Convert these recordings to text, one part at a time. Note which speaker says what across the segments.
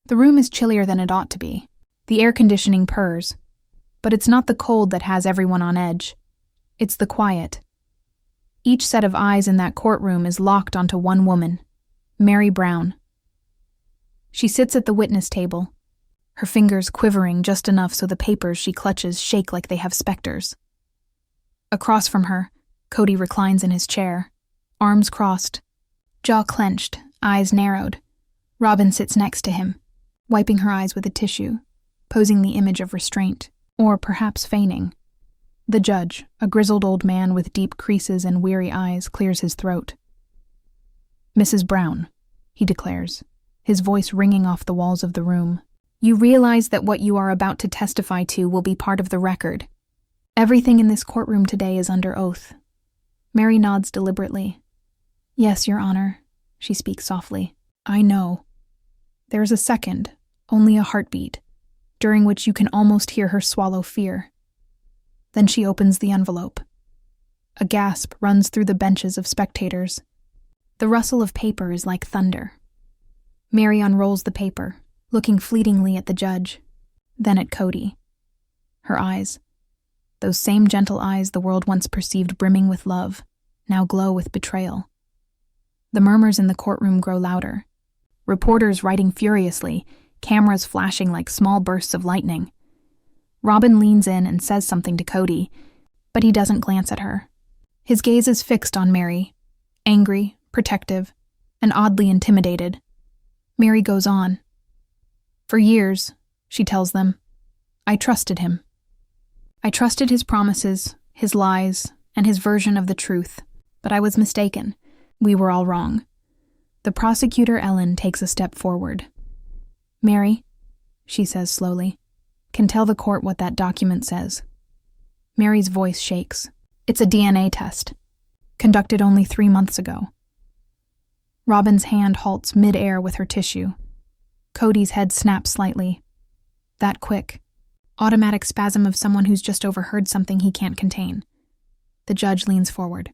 Speaker 1: The room is chillier than it ought to be. The air conditioning purrs. But it's not the cold that has everyone on edge. It's the quiet. Each set of eyes in that courtroom is locked onto one woman, Meri Brown. She sits at the witness table, her fingers quivering just enough so the papers she clutches shake like they have specters. Across from her, Kody reclines in his chair, arms crossed, jaw clenched, eyes narrowed. Robyn sits next to him, wiping her eyes with a tissue, posing the image of restraint, or perhaps feigning. The judge, a grizzled old man with deep creases and weary eyes, clears his throat. "Mrs. Brown," he declares, his voice ringing off the walls of the room, "you realize that what you are about to testify to will be part of the record. Everything in this courtroom today is under oath." Meri nods deliberately. "Yes, Your Honor," she speaks softly. "I know." There is a second, only a heartbeat, during which you can almost hear her swallow fear. Then she opens the envelope. A gasp runs through the benches of spectators. The rustle of paper is like thunder. Meri unrolls the paper, looking fleetingly at the judge, then at Kody. Her eyes, those same gentle eyes the world once perceived brimming with love, now glow with betrayal. The murmurs in the courtroom grow louder. Reporters writing furiously, cameras flashing like small bursts of lightning. Robyn leans in and says something to Kody, but he doesn't glance at her. His gaze is fixed on Meri, angry, protective, and oddly intimidated. Meri goes on. "For years," she tells them, "I trusted him. I trusted his promises, his lies, and his version of the truth, but I was mistaken. We were all wrong." The prosecutor, Ellen, takes a step forward. "Meri," she says slowly, "can tell the court what that document says." Meri's voice shakes. "It's a DNA test, conducted only 3 months ago." Robyn's hand halts mid-air with her tissue. Kody's head snaps slightly. That quick. Automatic spasm of someone who's just overheard something he can't contain. The judge leans forward.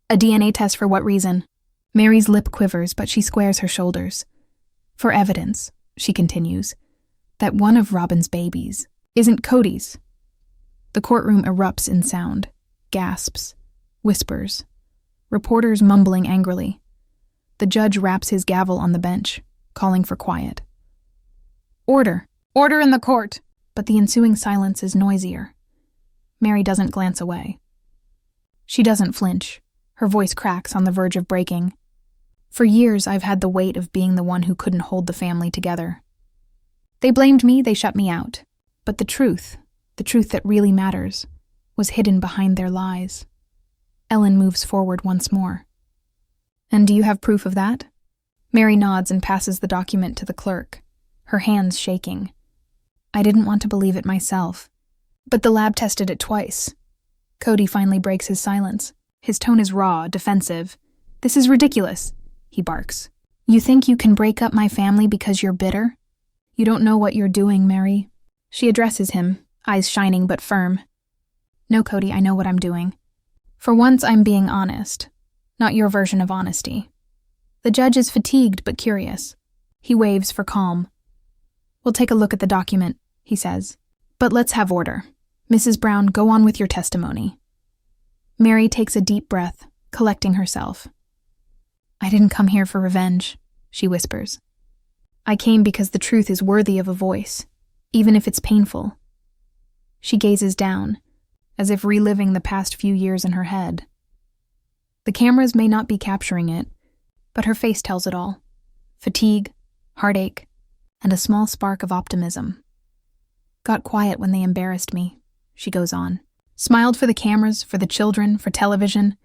Speaker 1: "A DNA test for what reason?" Meri's lip quivers, but she squares her shoulders. "For evidence," she continues, "that one of Robyn's babies isn't Kody's." The courtroom erupts in sound, gasps, whispers, reporters mumbling angrily. The judge raps his gavel on the bench, calling for quiet. "Order! Order in the court!" But the ensuing silence is noisier. Meri doesn't glance away. She doesn't flinch. Her voice cracks on the verge of breaking. "For years, I've had the weight of being the one who couldn't hold the family together. They blamed me, they shut me out. But the truth that really matters, was hidden behind their lies." Ellen moves forward once more. "And do you have proof of that?" Meri nods and passes the document to the clerk, her hands shaking. "I didn't want to believe it myself, but the lab tested it twice." Kody finally breaks his silence. His tone is raw, defensive. "This is ridiculous," he barks. "You think you can break up my family because you're bitter? You don't know what you're doing, Meri." She addresses him, eyes shining but firm. "No, Kody, I know what I'm doing. For once, I'm being honest, not your version of honesty." The judge is fatigued but curious. He waves for calm. "We'll take a look at the document," he says. "But let's have order. Mrs. Brown, go on with your testimony." Meri takes a deep breath, collecting herself. "I didn't come here for revenge," she whispers. "I came because the truth is worthy of a voice, even if it's painful." She gazes down, as if reliving the past few years in her head. The cameras may not be capturing it, but her face tells it all. Fatigue, heartache, and a small spark of optimism. "Got quiet when they embarrassed me," she goes on. "Smiled for the cameras, for the children, for television.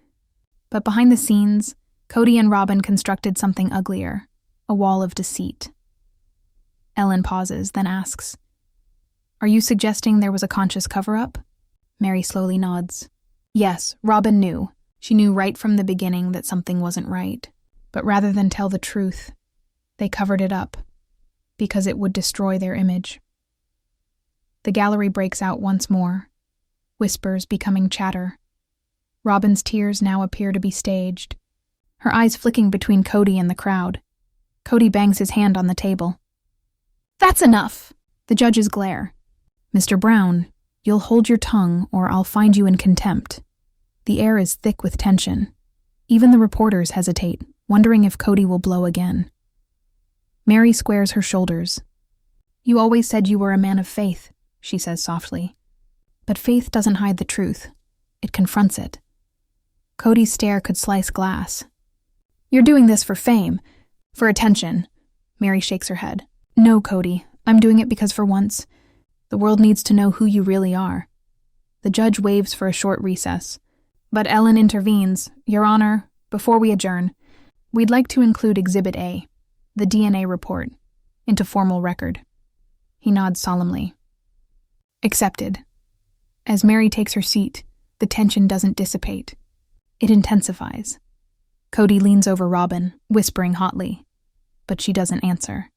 Speaker 1: But behind the scenes, Kody and Robyn constructed something uglier, a wall of deceit." Ellen pauses, then asks, "Are you suggesting there was a conscious cover-up?" Meri slowly nods. "Yes, Robyn knew. She knew right from the beginning that something wasn't right. But rather than tell the truth, they covered it up, because it would destroy their image." The gallery breaks out once more, whispers becoming chatter. Robyn's tears now appear to be staged, her eyes flicking between Kody and the crowd. Kody bangs his hand on the table. That's enough! The judge's glare. Mr. Brown, you'll hold your tongue or I'll find you in contempt. The air is thick with tension. Even the reporters hesitate, wondering if Kody will blow again. Meri squares her shoulders. You always said you were a man of faith, she says softly. But faith doesn't hide the truth. It confronts it. Kody's stare could slice glass. You're doing this for fame, for attention. Meri shakes her head. No, Kody, I'm doing it because for once, the world needs to know who you really are. The judge waves for a short recess. But Ellen intervenes. Your Honor, before we adjourn, we'd like to include Exhibit A, the DNA report, into formal record. He nods solemnly. Accepted. As Meri takes her seat, the tension doesn't dissipate. It intensifies. Kody leans over Robyn, whispering hotly, but she doesn't answer.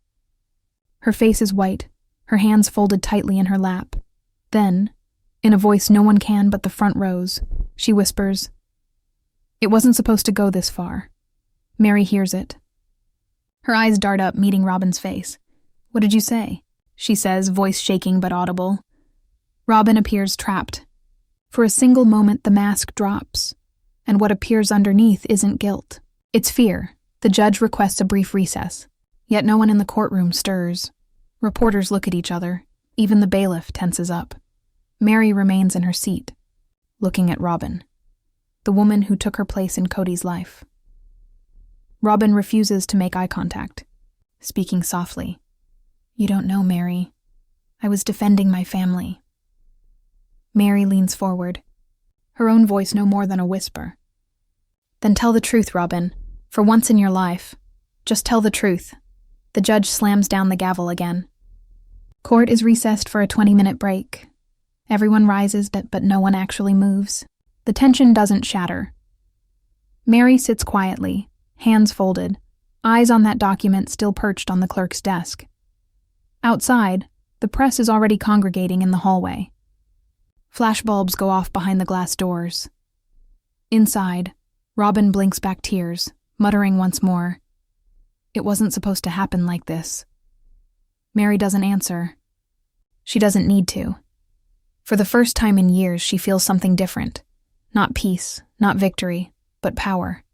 Speaker 1: Her face is white, her hands folded tightly in her lap. Then, in a voice no one can but the front rows, she whispers, It wasn't supposed to go this far. Meri hears it. Her eyes dart up, meeting Robyn's face. What did you say? She says, voice shaking but audible. Robyn appears trapped. For a single moment, the mask drops, and what appears underneath isn't guilt. It's fear. The judge requests a brief recess, yet no one in the courtroom stirs. Reporters look at each other. Even the bailiff tenses up. Meri remains in her seat, looking at Robyn, the woman who took her place in Kody's life. Robyn refuses to make eye contact, speaking softly. You don't know, Meri. I was defending my family. Meri leans forward, her own voice no more than a whisper. Then tell the truth, Robyn. For once in your life, just tell the truth. The judge slams down the gavel again. Court is recessed for a 20-minute break. Everyone rises, but no one actually moves. The tension doesn't shatter. Meri sits quietly, hands folded, eyes on that document still perched on the clerk's desk. Outside, the press is already congregating in the hallway. Flashbulbs go off behind the glass doors. Inside, Robyn blinks back tears, muttering once more, It wasn't supposed to happen like this. Meri doesn't answer. She doesn't need to. For the first time in years, she feels something different. Not peace, not victory, but power.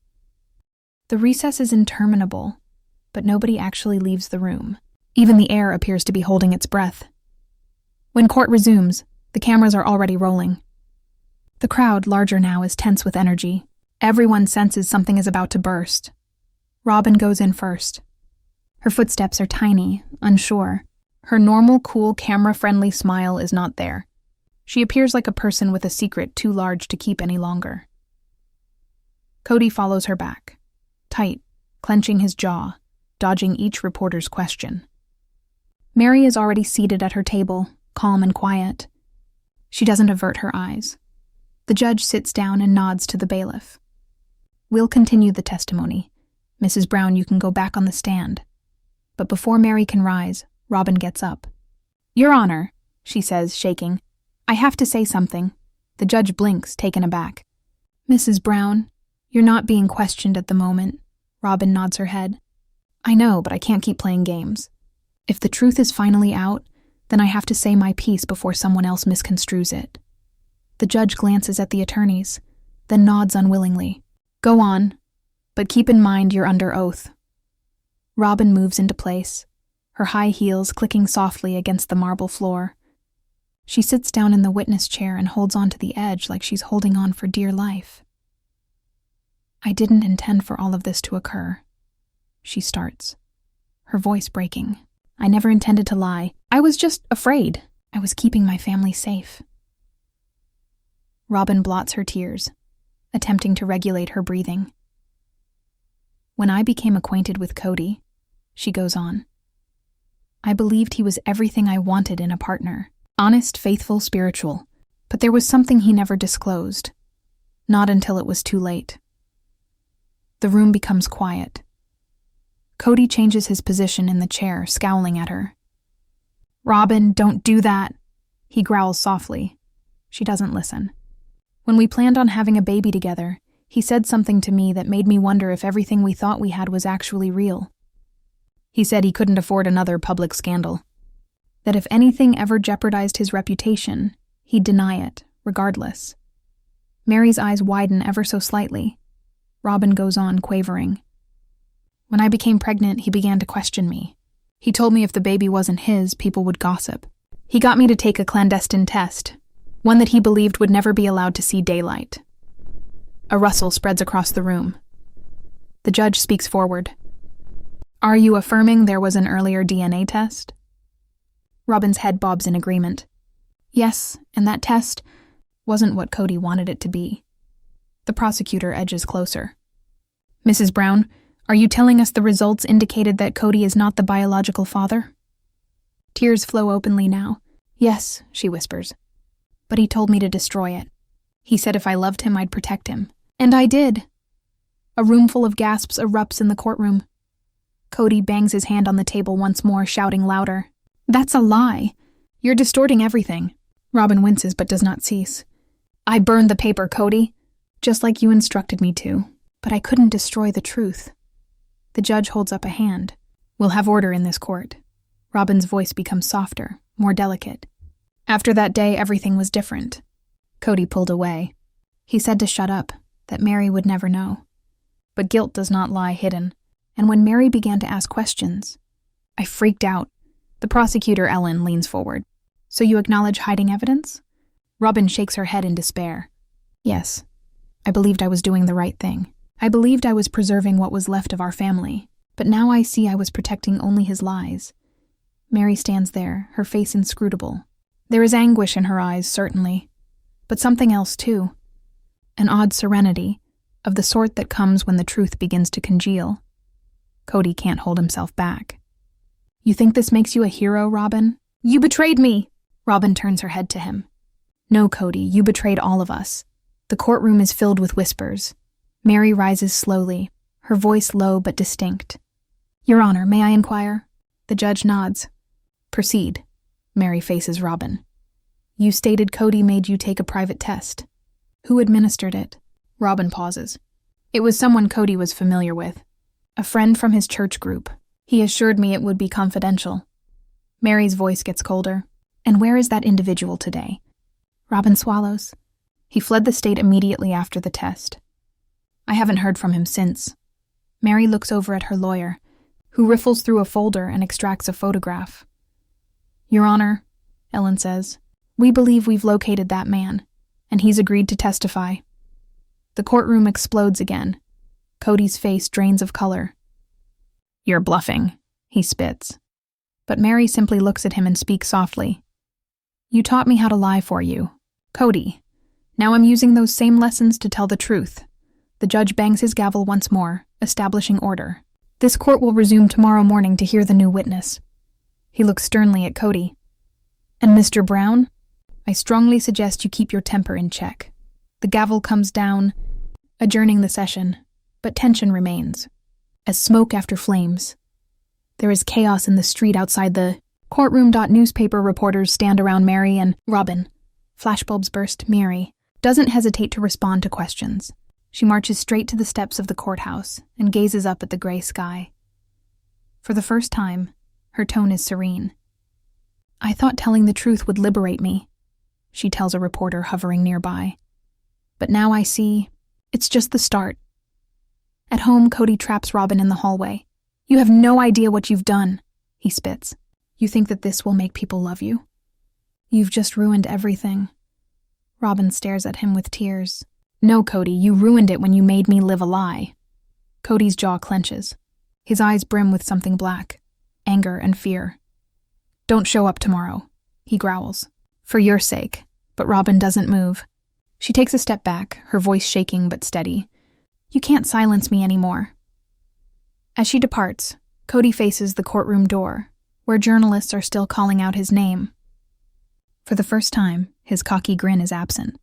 Speaker 1: The recess is interminable, but nobody actually leaves the room. Even the air appears to be holding its breath. When court resumes, the cameras are already rolling. The crowd, larger now, is tense with energy. Everyone senses something is about to burst. Robyn goes in first. Her footsteps are tiny, unsure. Her normal, cool, camera-friendly smile is not there. She appears like a person with a secret too large to keep any longer. Kody follows her back, tight, clenching his jaw, dodging each reporter's question. Meri is already seated at her table, calm and quiet. She doesn't avert her eyes. The judge sits down and nods to the bailiff. We'll continue the testimony. Mrs. Brown, you can go back on the stand. But before Meri can rise, Robyn gets up. Your Honor, she says, shaking. I have to say something. The judge blinks, taken aback. Mrs. Brown, you're not being questioned at the moment. Robyn nods her head. I know, but I can't keep playing games. If the truth is finally out, then I have to say my piece before someone else misconstrues it. The judge glances at the attorneys, then nods unwillingly. Go on, but keep in mind you're under oath. Robyn moves into place, her high heels clicking softly against the marble floor. She sits down in the witness chair and holds on to the edge like she's holding on for dear life. I didn't intend for all of this to occur. She starts, her voice breaking. I never intended to lie. I was just afraid. I was keeping my family safe. Robyn blots her tears, attempting to regulate her breathing. When I became acquainted with Kody, she goes on, I believed he was everything I wanted in a partner. Honest, faithful, spiritual. But there was something he never disclosed. Not until it was too late. The room becomes quiet. Kody changes his position in the chair, scowling at her. Robyn, don't do that. He growls softly. She doesn't listen. When we planned on having a baby together, he said something to me that made me wonder if everything we thought we had was actually real. He said he couldn't afford another public scandal. that if anything ever jeopardized his reputation, he'd deny it, regardless. Meri's eyes widen ever so slightly. Robyn goes on, quavering. When I became pregnant, he began to question me. He told me if the baby wasn't his, people would gossip. He got me to take a clandestine test, one that he believed would never be allowed to see daylight. A rustle spreads across the room. The judge speaks forward. Are you affirming there was an earlier DNA test? Robyn's head bobs in agreement. Yes, and that test wasn't what Kody wanted it to be. The prosecutor edges closer. Mrs. Brown, are you telling us the results indicated that Kody is not the biological father? Tears flow openly now. Yes, she whispers. But he told me to destroy it. He said if I loved him, I'd protect him. And I did. A roomful of gasps erupts in the courtroom. Kody bangs his hand on the table once more, shouting louder. That's a lie. You're distorting everything. Robyn winces but does not cease. I burned the paper, Kody, just like you instructed me to, but I couldn't destroy the truth. The judge holds up a hand. We'll have order in this court. Robyn's voice becomes softer, more delicate. After that day, everything was different. Kody pulled away. He said to shut up, that Meri would never know. But guilt does not lie hidden, and when Meri began to ask questions, I freaked out. The prosecutor, Ellen, leans forward. So you acknowledge hiding evidence? Robyn shakes her head in despair. Yes. I believed I was doing the right thing. I believed I was preserving what was left of our family, but now I see I was protecting only his lies. Meri stands there, her face inscrutable. There is anguish in her eyes, certainly, but something else too. An odd serenity, of the sort that comes when the truth begins to congeal. Kody can't hold himself back. You think this makes you a hero, Robyn? You betrayed me! Robyn turns her head to him. No, Kody, you betrayed all of us. The courtroom is filled with whispers. Meri rises slowly, her voice low but distinct. Your Honor, may I inquire? The judge nods. Proceed. Meri faces Robyn. You stated Kody made you take a private test. Who administered it? Robyn pauses. It was someone Kody was familiar with. A friend from his church group. He assured me it would be confidential. Meri's voice gets colder. And where is that individual today? Robyn swallows. He fled the state immediately after the test. I haven't heard from him since. Meri looks over at her lawyer, who riffles through a folder and extracts a photograph. Your Honor, Ellen says, we believe we've located that man, and he's agreed to testify. The courtroom explodes again. Kody's face drains of color. You're bluffing, he spits. But Meri simply looks at him and speaks softly. You taught me how to lie for you. Kody. Now I'm using those same lessons to tell the truth. The judge bangs his gavel once more, establishing order. This court will resume tomorrow morning to hear the new witness. He looks sternly at Kody. And Mr. Brown, I strongly suggest you keep your temper in check. The gavel comes down, adjourning the session, but tension remains, as smoke after flames. There is chaos in the street outside the courtroom. Newspaper reporters stand around Meri and Robyn. Flashbulbs burst. Meri doesn't hesitate to respond to questions. She marches straight to the steps of the courthouse and gazes up at the gray sky. For the first time, her tone is serene. I thought telling the truth would liberate me, she tells a reporter hovering nearby. But now I see, it's just the start. At home, Kody traps Robyn in the hallway. You have no idea what you've done, he spits. You think that this will make people love you? You've just ruined everything. Robyn stares at him with tears. No, Kody, you ruined it when you made me live a lie. Kody's jaw clenches. His eyes brim with something black, anger and fear. Don't show up tomorrow, he growls. For your sake. But Robyn doesn't move. She takes a step back, her voice shaking but steady. You can't silence me anymore. As she departs, Kody faces the courtroom door, where journalists are still calling out his name. For the first time, his cocky grin is absent.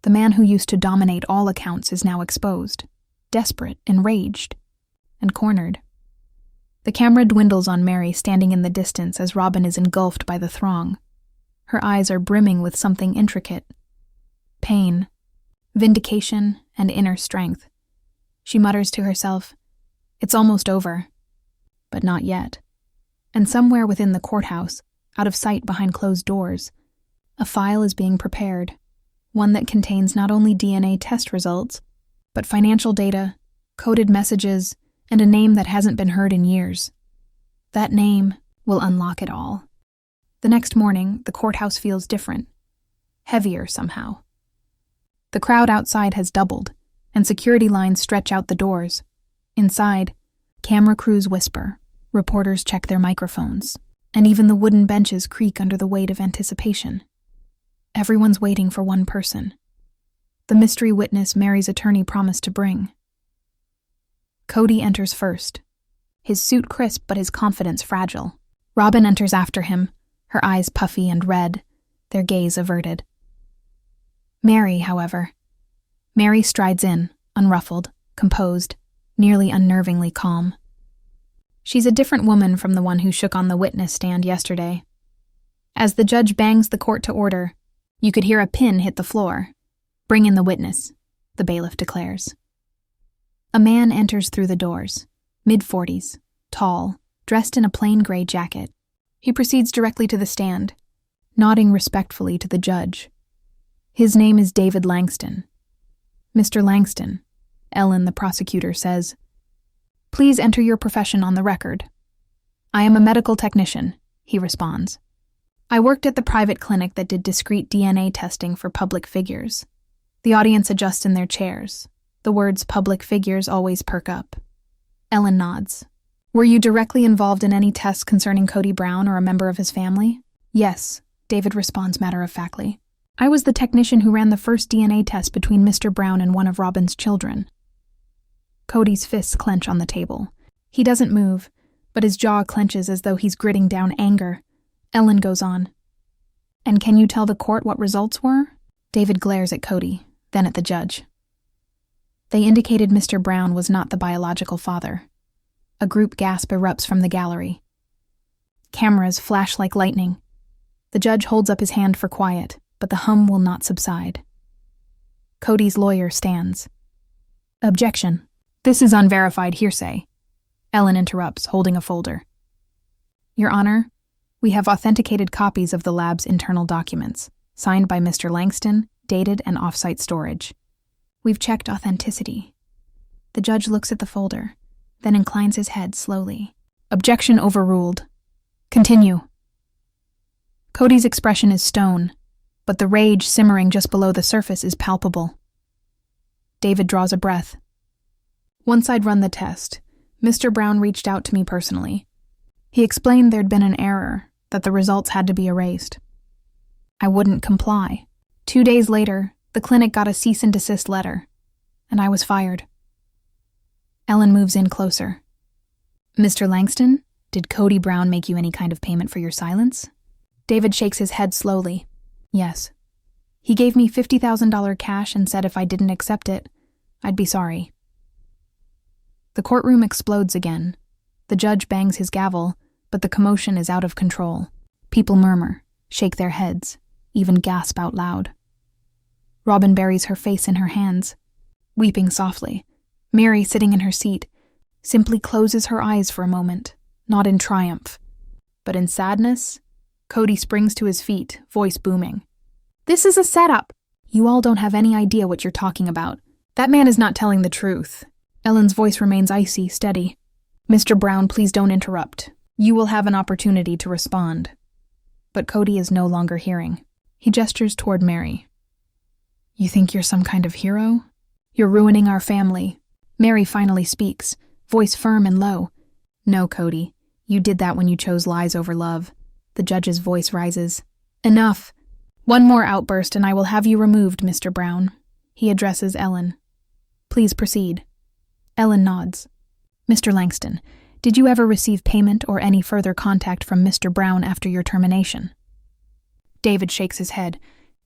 Speaker 1: The man who used to dominate all accounts is now exposed, desperate, enraged, and cornered. The camera dwindles on Meri standing in the distance as Robyn is engulfed by the throng. Her eyes are brimming with something intricate. Pain, vindication, and inner strength. She mutters to herself, it's almost over. But not yet. And somewhere within the courthouse, out of sight behind closed doors. A file is being prepared, one that contains not only DNA test results, but financial data, coded messages, and a name that hasn't been heard in years. That name will unlock it all. The next morning, the courthouse feels different, heavier somehow. The crowd outside has doubled, and security lines stretch out the doors. Inside, camera crews whisper, reporters check their microphones, and even the wooden benches creak under the weight of anticipation. Everyone's waiting for one person, the mystery witness Meri's attorney promised to bring. Kody enters first, his suit crisp but his confidence fragile. Robyn enters after him, her eyes puffy and red, their gaze averted. Meri, however. Meri strides in, unruffled, composed, nearly unnervingly calm. She's a different woman from the one who shook on the witness stand yesterday. As the judge bangs the court to order, you could hear a pin hit the floor. "Bring in the witness," the bailiff declares. A man enters through the doors, mid-40s, tall, dressed in a plain gray jacket. He proceeds directly to the stand, nodding respectfully to the judge. His name is David Langston. "Mr. Langston," Ellen, the prosecutor, says, "please enter your profession on the record." "I am a medical technician," he responds. "I worked at the private clinic that did discrete DNA testing for public figures." The audience adjusts in their chairs. The words public figures always perk up. Ellen nods. "Were you directly involved in any tests concerning Kody Brown or a member of his family?" "Yes," David responds matter-of-factly. "I was the technician who ran the first DNA test between Mr. Brown and one of Robyn's children." Kody's fists clench on the table. He doesn't move, but his jaw clenches as though he's gritting down anger. Ellen goes on. "And can you tell the court what results were?" David glares at Kody, then at the judge. "They indicated Mr. Brown was not the biological father." A group gasp erupts from the gallery. Cameras flash like lightning. The judge holds up his hand for quiet, but the hum will not subside. Kody's lawyer stands. "Objection. This is unverified hearsay." Ellen interrupts, holding a folder. "Your Honor, we have authenticated copies of the lab's internal documents, signed by Mr. Langston, dated and off-site storage. We've checked authenticity." The judge looks at the folder, then inclines his head slowly. "Objection overruled. Continue." Kody's expression is stone, but the rage simmering just below the surface is palpable. David draws a breath. "Once I'd run the test, Mr. Brown reached out to me personally. He explained there'd been an error, that the results had to be erased. I wouldn't comply. 2 days later, the clinic got a cease and desist letter, and I was fired." Ellen moves in closer. "Mr. Langston, did Kody Brown make you any kind of payment for your silence?" David shakes his head slowly. "Yes. He gave me $50,000 cash and said if I didn't accept it, I'd be sorry." The courtroom explodes again. The judge bangs his gavel, but the commotion is out of control. People murmur, shake their heads, even gasp out loud. Robyn buries her face in her hands, weeping softly. Meri, sitting in her seat, simply closes her eyes for a moment, not in triumph, but in sadness. Kody springs to his feet, voice booming. "This is a setup! You all don't have any idea what you're talking about. That man is not telling the truth." Ellen's voice remains icy, steady. "Mr. Brown, please don't interrupt. You will have an opportunity to respond." But Kody is no longer hearing. He gestures toward Meri. "You think you're some kind of hero? You're ruining our family." Meri finally speaks, voice firm and low. "No, Kody. You did that when you chose lies over love." The judge's voice rises. "Enough. One more outburst and I will have you removed, Mr. Brown." He addresses Ellen. "Please proceed." Ellen nods. "Mr. Langston, did you ever receive payment or any further contact from Mr. Brown after your termination?" David shakes his head.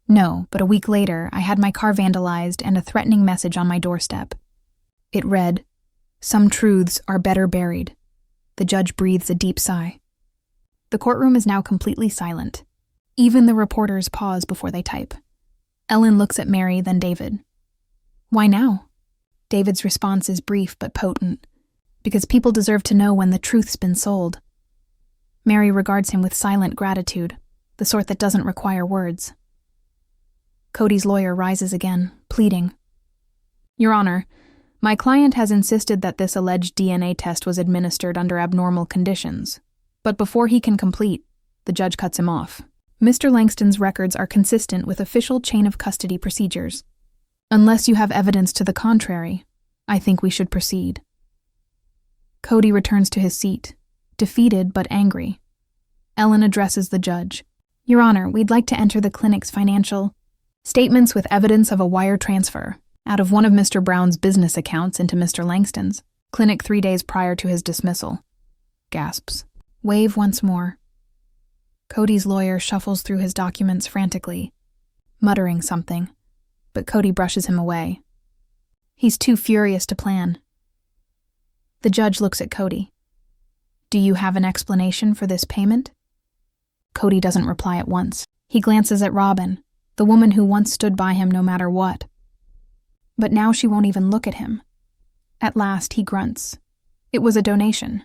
Speaker 1: "No, but a week later, I had my car vandalized and a threatening message on my doorstep. It read, 'Some truths are better buried.'" The judge breathes a deep sigh. The courtroom is now completely silent. Even the reporters pause before they type. Ellen looks at Meri, then David. "Why now?" David's response is brief but potent. "Because people deserve to know when the truth's been sold." Meri regards him with silent gratitude, the sort that doesn't require words. Kody's lawyer rises again, pleading. Your Honor, my client has insisted that this alleged DNA test was administered under abnormal conditions, but before he can complete, the judge cuts him off. Mr. Langston's records are consistent with official chain of custody procedures. Unless you have evidence to the contrary, I think we should proceed. Kody returns to his seat, defeated but angry. Ellen addresses the judge. Your Honor, we'd like to enter the clinic's financial statements with evidence of a wire transfer out of one of Mr. Brown's business accounts into Mr. Langston's clinic 3 days prior to his dismissal. Gasps. Wave once more. Kody's lawyer shuffles through his documents frantically, muttering something, but Kody brushes him away. He's too furious to plan. The judge looks at Kody. Do you have an explanation for this payment? Kody doesn't reply at once. He glances at Robyn, the woman who once stood by him no matter what. But now she won't even look at him. At last he grunts. It was a donation.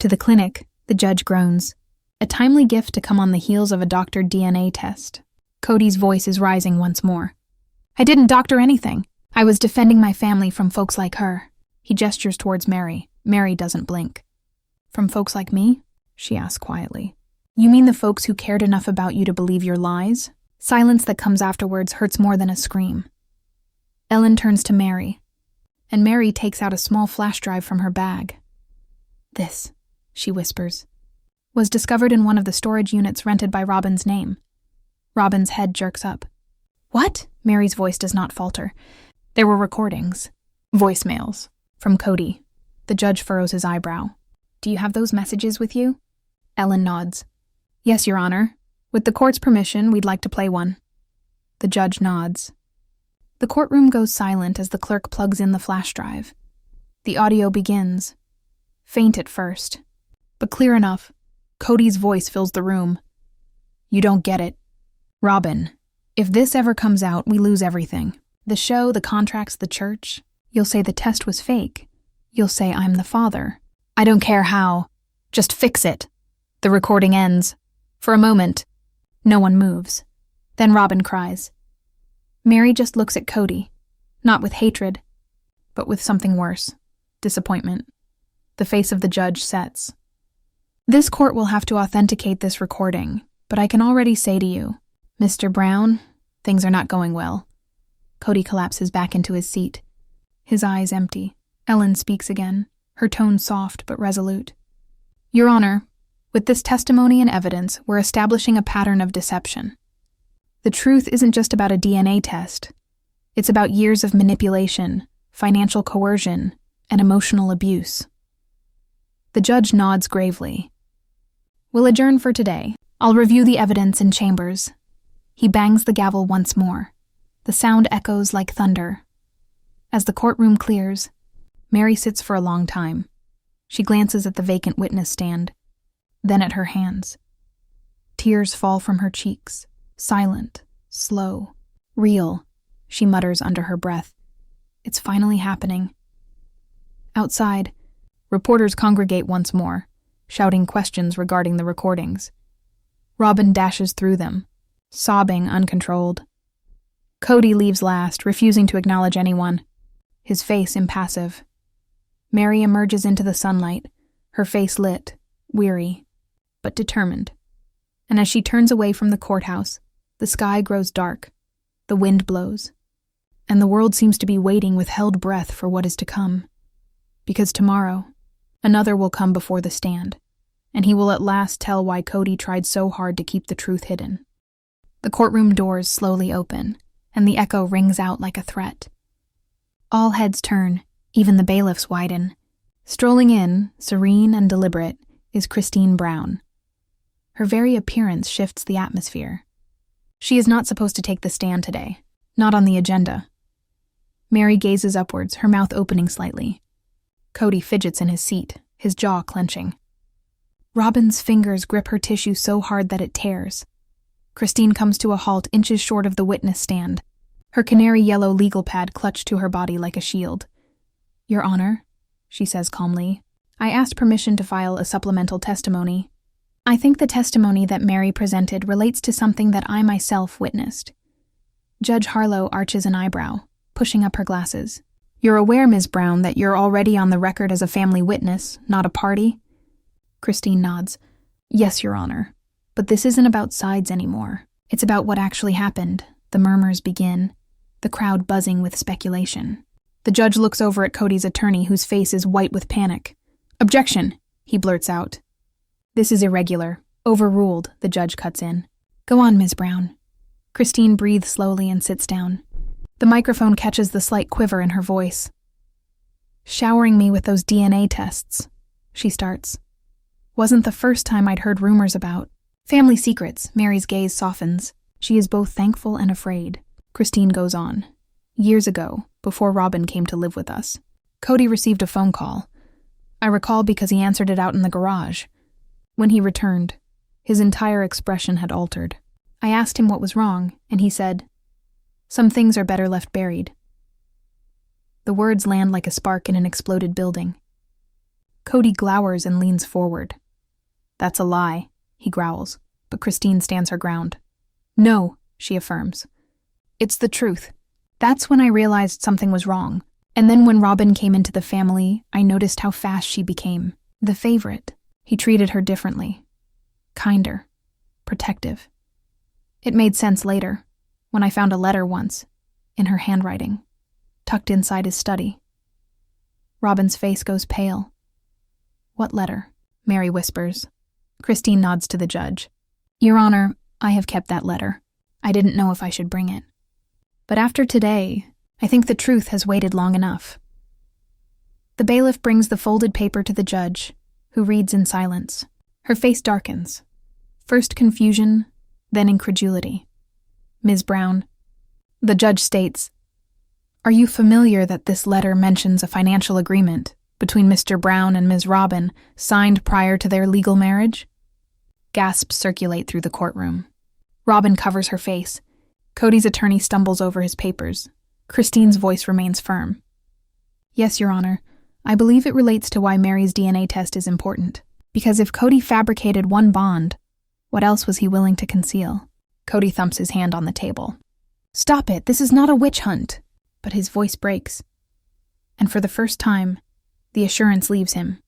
Speaker 1: To the clinic, the judge groans. A timely gift to come on the heels of a doctored DNA test. Kody's voice is rising once more. I didn't doctor anything. I was defending my family from folks like her. He gestures towards Meri. Meri doesn't blink. From folks like me? She asks quietly. You mean the folks who cared enough about you to believe your lies? Silence that comes afterwards hurts more than a scream. Ellen turns to Meri, and Meri takes out a small flash drive from her bag. This, she whispers, was discovered in one of the storage units rented by Robyn's name. Robyn's head jerks up. What? Meri's voice does not falter. There were recordings. Voicemails. From Kody. The judge furrows his eyebrow. Do you have those messages with you? Ellen nods. Yes, Your Honor. With the court's permission, we'd like to play one. The judge nods. The courtroom goes silent as the clerk plugs in the flash drive. The audio begins. Faint at first, but clear enough. Kody's voice fills the room. You don't get it. Robyn, if this ever comes out, we lose everything. The show, the contracts, the church. You'll say the test was fake. You'll say I'm the father. I don't care how. Just fix it. The recording ends. For a moment, no one moves. Then Robyn cries. Meri just looks at Kody, not with hatred, but with something worse, disappointment. The face of the judge sets. This court will have to authenticate this recording, but I can already say to you, Mr. Brown, things are not going well. Kody collapses back into his seat, his eyes empty. Ellen speaks again, her tone soft but resolute. Your Honor, with this testimony and evidence, we're establishing a pattern of deception. The truth isn't just about a DNA test. It's about years of manipulation, financial coercion, and emotional abuse. The judge nods gravely. We'll adjourn for today. I'll review the evidence in chambers. He bangs the gavel once more. The sound echoes like thunder. As the courtroom clears, Meri sits for a long time. She glances at the vacant witness stand, then at her hands. Tears fall from her cheeks, silent, slow, real, she mutters under her breath. It's finally happening. Outside, reporters congregate once more, shouting questions regarding the recordings. Robyn dashes through them, sobbing uncontrolled. Kody leaves last, refusing to acknowledge anyone, his face impassive. Meri emerges into the sunlight, her face lit, weary, but determined. And as she turns away from the courthouse, the sky grows dark, the wind blows, and the world seems to be waiting with held breath for what is to come. Because tomorrow, another will come before the stand, and he will at last tell why Kody tried so hard to keep the truth hidden. The courtroom doors slowly open, and the echo rings out like a threat. All heads turn, even the bailiffs widen. Strolling in, serene and deliberate, is Christine Brown. Her very appearance shifts the atmosphere. She is not supposed to take the stand today, not on the agenda. Meri gazes upwards, her mouth opening slightly. Kody fidgets in his seat, his jaw clenching. Robyn's fingers grip her tissue so hard that it tears. Christine comes to a halt inches short of the witness stand, her canary yellow legal pad clutched to her body like a shield. Your Honor, she says calmly, I asked permission to file a supplemental testimony. I think the testimony that Meri presented relates to something that I myself witnessed. Judge Harlow arches an eyebrow, pushing up her glasses. You're aware, Ms. Brown, that you're already on the record as a family witness, not a party? Christine nods. Yes, Your Honor. But this isn't about sides anymore. It's about what actually happened. The murmurs begin, the crowd buzzing with speculation. The judge looks over at Kody's attorney, whose face is white with panic. Objection, he blurts out. This is irregular. Overruled, the judge cuts in. Go on, Ms. Brown. Christine breathes slowly and sits down. The microphone catches the slight quiver in her voice. Showering me with those DNA tests, she starts. Wasn't the first time I'd heard rumors about. Family secrets, Meri's gaze softens. She is both thankful and afraid. Christine goes on. Years ago, before Robyn came to live with us, Kody received a phone call. I recall because he answered it out in the garage. When he returned, his entire expression had altered. I asked him what was wrong, and he said, "Some things are better left buried." The words land like a spark in an exploded building. Kody glowers and leans forward. That's a lie, he growls, but Christine stands her ground. No, she affirms. It's the truth. That's when I realized something was wrong. And then when Robyn came into the family, I noticed how fast she became. The favorite. He treated her differently. Kinder. Protective. It made sense later, when I found a letter once, in her handwriting, tucked inside his study. Robyn's face goes pale. What letter? Meri whispers. Christine nods to the judge. Your Honor, I have kept that letter. I didn't know if I should bring it. But after today, I think the truth has waited long enough. The bailiff brings the folded paper to the judge, who reads in silence. Her face darkens. First confusion, then incredulity. Ms. Brown. The judge states, Are you familiar that this letter mentions a financial agreement between Mr. Brown and Ms. Robyn signed prior to their legal marriage? Gasps circulate through the courtroom. Robyn covers her face. Kody's attorney stumbles over his papers. Christine's voice remains firm. Yes, Your Honor. I believe it relates to why Meri's DNA test is important. Because if Kody fabricated one bond, what else was he willing to conceal? Kody thumps his hand on the table. Stop it, this is not a witch hunt. But his voice breaks. And for the first time, the assurance leaves him.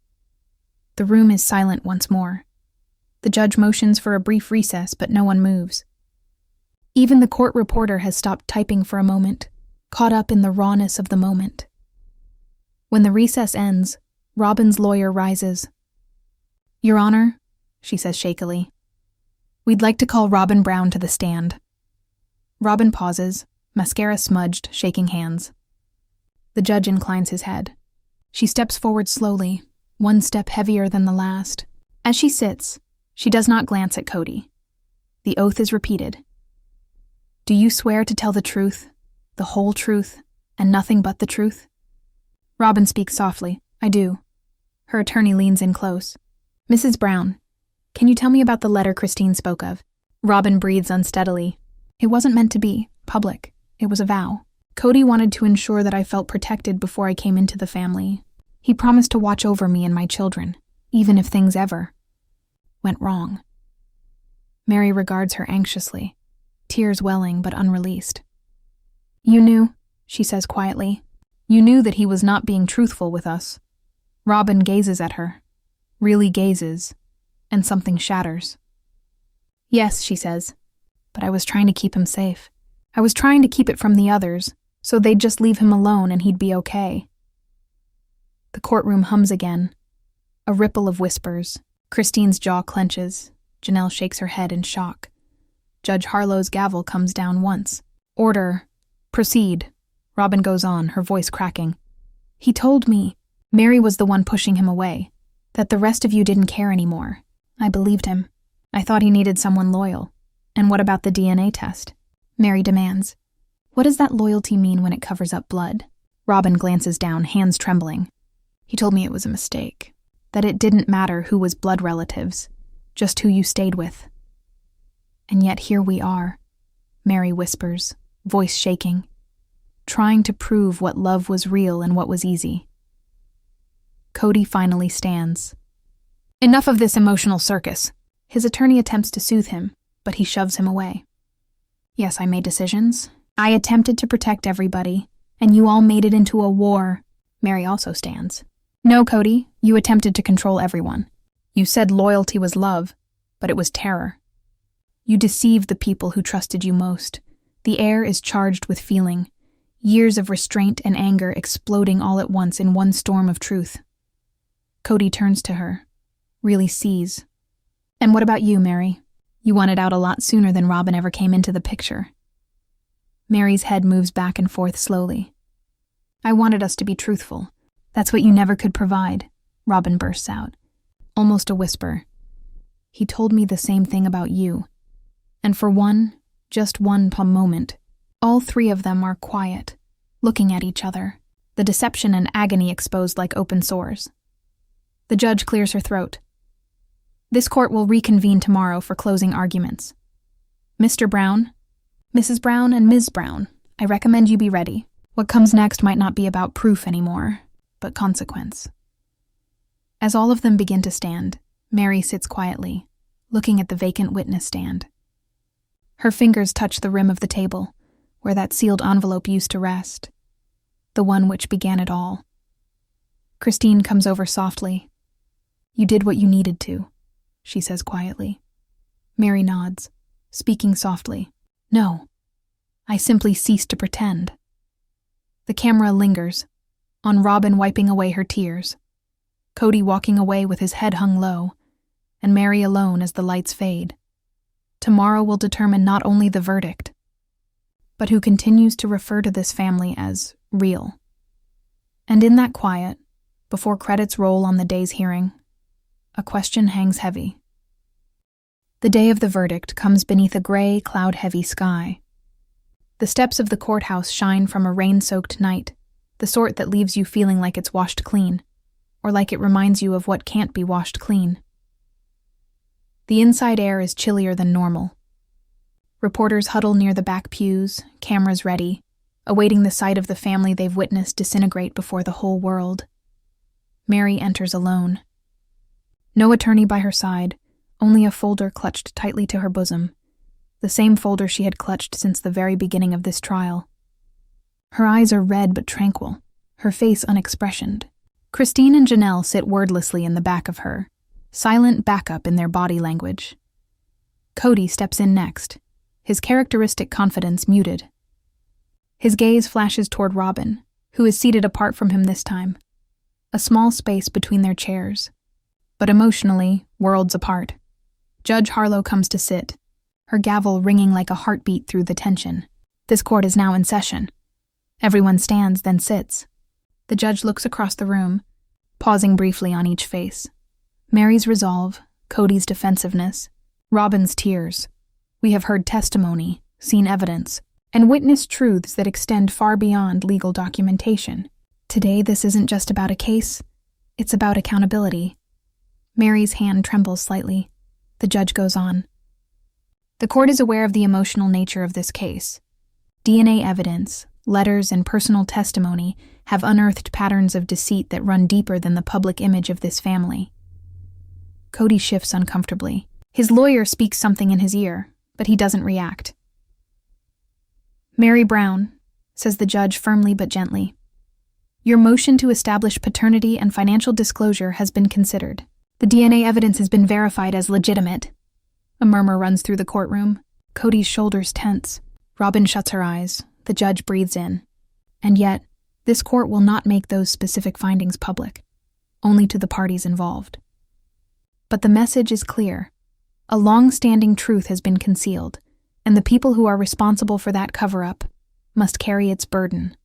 Speaker 1: The room is silent once more. The judge motions for a brief recess, but no one moves. Even the court reporter has stopped typing for a moment, caught up in the rawness of the moment. When the recess ends, Robyn's lawyer rises. Your Honor, she says shakily, we'd like to call Robyn Brown to the stand. Robyn pauses, mascara smudged, shaking hands. The judge inclines his head. She steps forward slowly, one step heavier than the last. As she sits, she does not glance at Kody. The oath is repeated. Do you swear to tell the truth, the whole truth, and nothing but the truth? Robyn speaks softly. I do. Her attorney leans in close. Mrs. Brown, can you tell me about the letter Christine spoke of? Robyn breathes unsteadily. It wasn't meant to be public. It was a vow. Kody wanted to ensure that I felt protected before I came into the family. He promised to watch over me and my children, even if things ever went wrong. Meri regards her anxiously, tears welling but unreleased. You knew, she says quietly. You knew that he was not being truthful with us. Robyn gazes at her, really gazes, and something shatters. Yes, she says, but I was trying to keep him safe. I was trying to keep it from the others, so they'd just leave him alone and he'd be okay. The courtroom hums again, a ripple of whispers. Christine's jaw clenches. Janelle shakes her head in shock. Judge Harlow's gavel comes down once. Order. Proceed. Robyn goes on, her voice cracking. He told me Meri was the one pushing him away, that the rest of you didn't care anymore. I believed him. I thought he needed someone loyal. And what about the DNA test? Meri demands. What does that loyalty mean when it covers up blood? Robyn glances down, hands trembling. He told me it was a mistake, that it didn't matter who was blood relatives, just who you stayed with. And yet here we are, Meri whispers, voice shaking, trying to prove what love was real and what was easy. Kody finally stands. Enough of this emotional circus. His attorney attempts to soothe him, but he shoves him away. Yes, I made decisions. I attempted to protect everybody, and you all made it into a war. Meri also stands. No, Kody, you attempted to control everyone. You said loyalty was love, but it was terror. You deceived the people who trusted you most. The air is charged with feeling, years of restraint and anger exploding all at once in one storm of truth. Kody turns to her, really sees. And what about you, Meri? You wanted out a lot sooner than Robyn ever came into the picture. Meri's head moves back and forth slowly. I wanted us to be truthful. That's what you never could provide, Robyn bursts out, almost a whisper. He told me the same thing about you. And for just one moment, all three of them are quiet, looking at each other, the deception and agony exposed like open sores. The judge clears her throat. This court will reconvene tomorrow for closing arguments. Mr. Brown, Mrs. Brown, and Ms. Brown, I recommend you be ready. What comes next might not be about proof anymore, but consequence. As all of them begin to stand, Meri sits quietly, looking at the vacant witness stand. Her fingers touch the rim of the table, where that sealed envelope used to rest, the one which began it all. Christine comes over softly. You did what you needed to, she says quietly. Meri nods, speaking softly. No, I simply ceased to pretend. The camera lingers, on Robyn wiping away her tears, Kody walking away with his head hung low, and Meri alone as the lights fade. Tomorrow will determine not only the verdict, but who continues to refer to this family as real. And in that quiet, before credits roll on the day's hearing, a question hangs heavy. The day of the verdict comes beneath a gray, cloud-heavy sky. The steps of the courthouse shine from a rain-soaked night, the sort that leaves you feeling like it's washed clean, or like it reminds you of what can't be washed clean. The inside air is chillier than normal. Reporters huddle near the back pews, cameras ready, awaiting the sight of the family they've witnessed disintegrate before the whole world. Meri enters alone. No attorney by her side, only a folder clutched tightly to her bosom, the same folder she had clutched since the very beginning of this trial. Her eyes are red but tranquil, her face unexpressioned. Christine and Janelle sit wordlessly in the back of her, silent backup in their body language. Kody steps in next, his characteristic confidence muted. His gaze flashes toward Robyn, who is seated apart from him this time, a small space between their chairs, but emotionally, worlds apart. Judge Harlow comes to sit, her gavel ringing like a heartbeat through the tension. This court is now in session. Everyone stands, then sits. The judge looks across the room, pausing briefly on each face. Meri's resolve, Kody's defensiveness, Robyn's tears. We have heard testimony, seen evidence, and witnessed truths that extend far beyond legal documentation. Today, this isn't just about a case, it's about accountability. Meri's hand trembles slightly. The judge goes on. The court is aware of the emotional nature of this case. DNA evidence, letters, and personal testimony have unearthed patterns of deceit that run deeper than the public image of this family. Kody shifts uncomfortably. His lawyer speaks something in his ear, but he doesn't react. Meri Brown, says the judge firmly but gently, your motion to establish paternity and financial disclosure has been considered. The DNA evidence has been verified as legitimate. A murmur runs through the courtroom. Kody's shoulders tense. Robyn shuts her eyes. The judge breathes in. And yet, this court will not make those specific findings public, only to the parties involved. But the message is clear. A long-standing truth has been concealed, and the people who are responsible for that cover-up must carry its burden.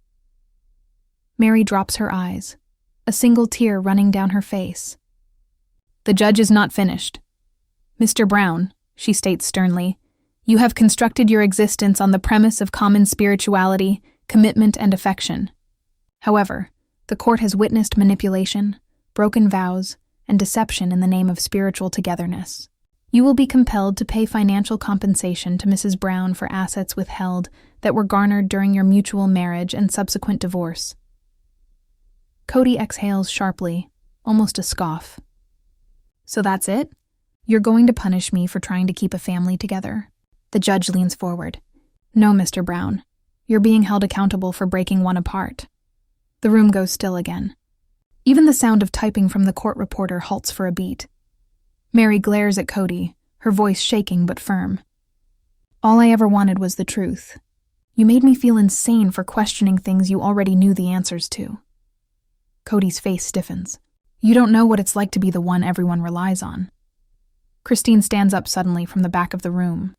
Speaker 1: Meri drops her eyes, a single tear running down her face. The judge is not finished. Mr. Brown, she states sternly, you have constructed your existence on the premise of common spirituality, commitment, and affection. However, the court has witnessed manipulation, broken vows, and deception in the name of spiritual togetherness. You will be compelled to pay financial compensation to Mrs. Brown for assets withheld that were garnered during your mutual marriage and subsequent divorce. Kody exhales sharply, almost a scoff. So that's it? You're going to punish me for trying to keep a family together? The judge leans forward. No, Mr. Brown. You're being held accountable for breaking one apart. The room goes still again. Even the sound of typing from the court reporter halts for a beat. Meri glares at Kody, her voice shaking but firm. All I ever wanted was the truth. You made me feel insane for questioning things you already knew the answers to. Kody's face stiffens. You don't know what it's like to be the one everyone relies on. Christine stands up suddenly from the back of the room.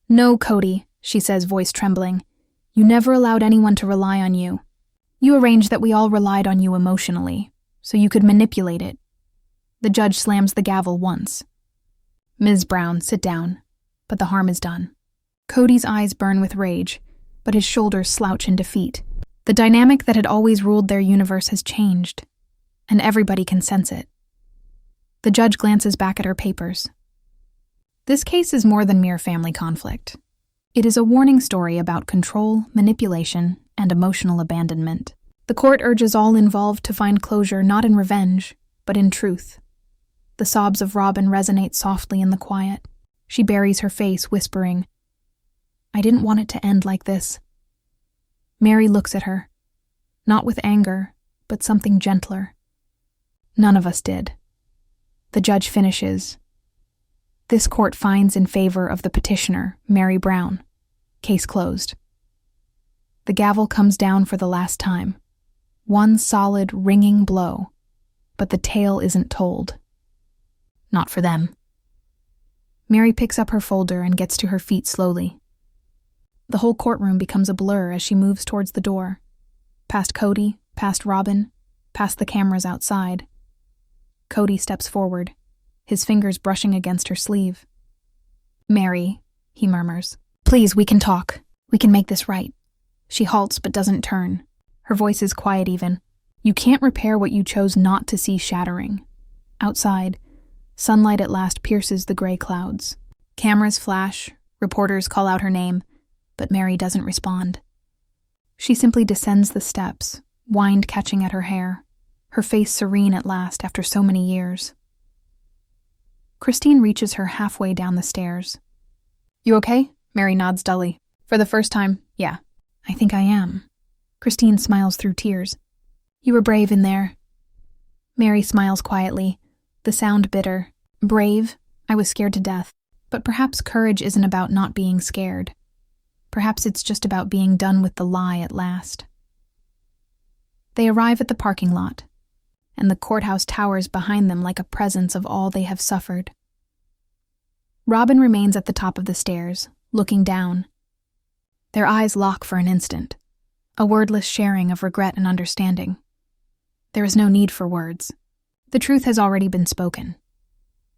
Speaker 1: No, Kody, she says, voice trembling. You never allowed anyone to rely on you. You arranged that we all relied on you emotionally, so you could manipulate it. The judge slams the gavel once. Ms. Brown, sit down. But the harm is done. Kody's eyes burn with rage, but his shoulders slouch in defeat. The dynamic that had always ruled their universe has changed, and everybody can sense it. The judge glances back at her papers. This case is more than mere family conflict. It is a warning story about control, manipulation, and emotional abandonment. The court urges all involved to find closure not in revenge, but in truth. The sobs of Robyn resonate softly in the quiet. She buries her face, whispering, I didn't want it to end like this. Meri looks at her, not with anger, but something gentler. None of us did. The judge finishes. This court finds in favor of the petitioner, Meri Brown. Case closed. The gavel comes down for the last time. One solid, ringing blow. But the tale isn't told. Not for them. Meri picks up her folder and gets to her feet slowly. The whole courtroom becomes a blur as she moves towards the door. Past Kody, past Robyn, past the cameras outside. Kody steps forward, his fingers brushing against her sleeve. Meri, he murmurs. Please, we can talk. We can make this right. She halts but doesn't turn. Her voice is quiet even. You can't repair what you chose not to see shattering. Outside, sunlight at last pierces the gray clouds. Cameras flash, reporters call out her name, but Meri doesn't respond. She simply descends the steps, wind catching at her hair, her face serene at last after so many years. Christine reaches her halfway down the stairs. You okay? Meri nods dully. For the first time, yeah. I think I am. Christine smiles through tears. You were brave in there. Meri smiles quietly, the sound bitter. Brave? I was scared to death. But perhaps courage isn't about not being scared. Perhaps it's just about being done with the lie at last. They arrive at the parking lot, and the courthouse towers behind them like a presence of all they have suffered. Robyn remains at the top of the stairs, looking down. Their eyes lock for an instant, a wordless sharing of regret and understanding. There is no need for words. The truth has already been spoken.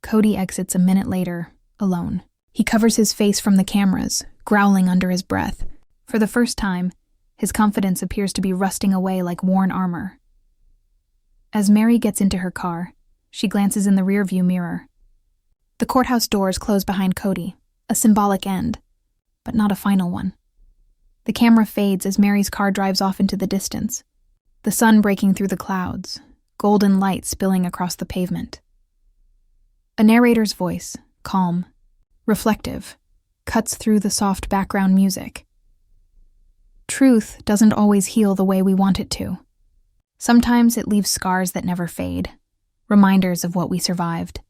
Speaker 1: Kody exits a minute later, alone. He covers his face from the cameras, growling under his breath. For the first time, his confidence appears to be rusting away like worn armor. As Meri gets into her car, she glances in the rearview mirror. The courthouse doors close behind Kody, a symbolic end, but not a final one. The camera fades as Meri's car drives off into the distance, the sun breaking through the clouds, golden light spilling across the pavement. A narrator's voice, calm, reflective, cuts through the soft background music. Truth doesn't always heal the way we want it to. Sometimes it leaves scars that never fade, reminders of what we survived.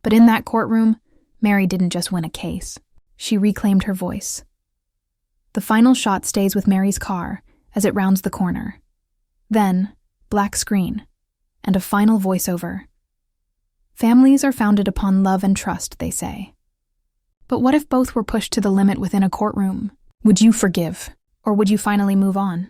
Speaker 1: But in that courtroom, Meri didn't just win a case. She reclaimed her voice. The final shot stays with Meri's car as it rounds the corner. Then, black screen, and a final voiceover. Families are founded upon love and trust, they say. But what if both were pushed to the limit within a courtroom? Would you forgive, or would you finally move on?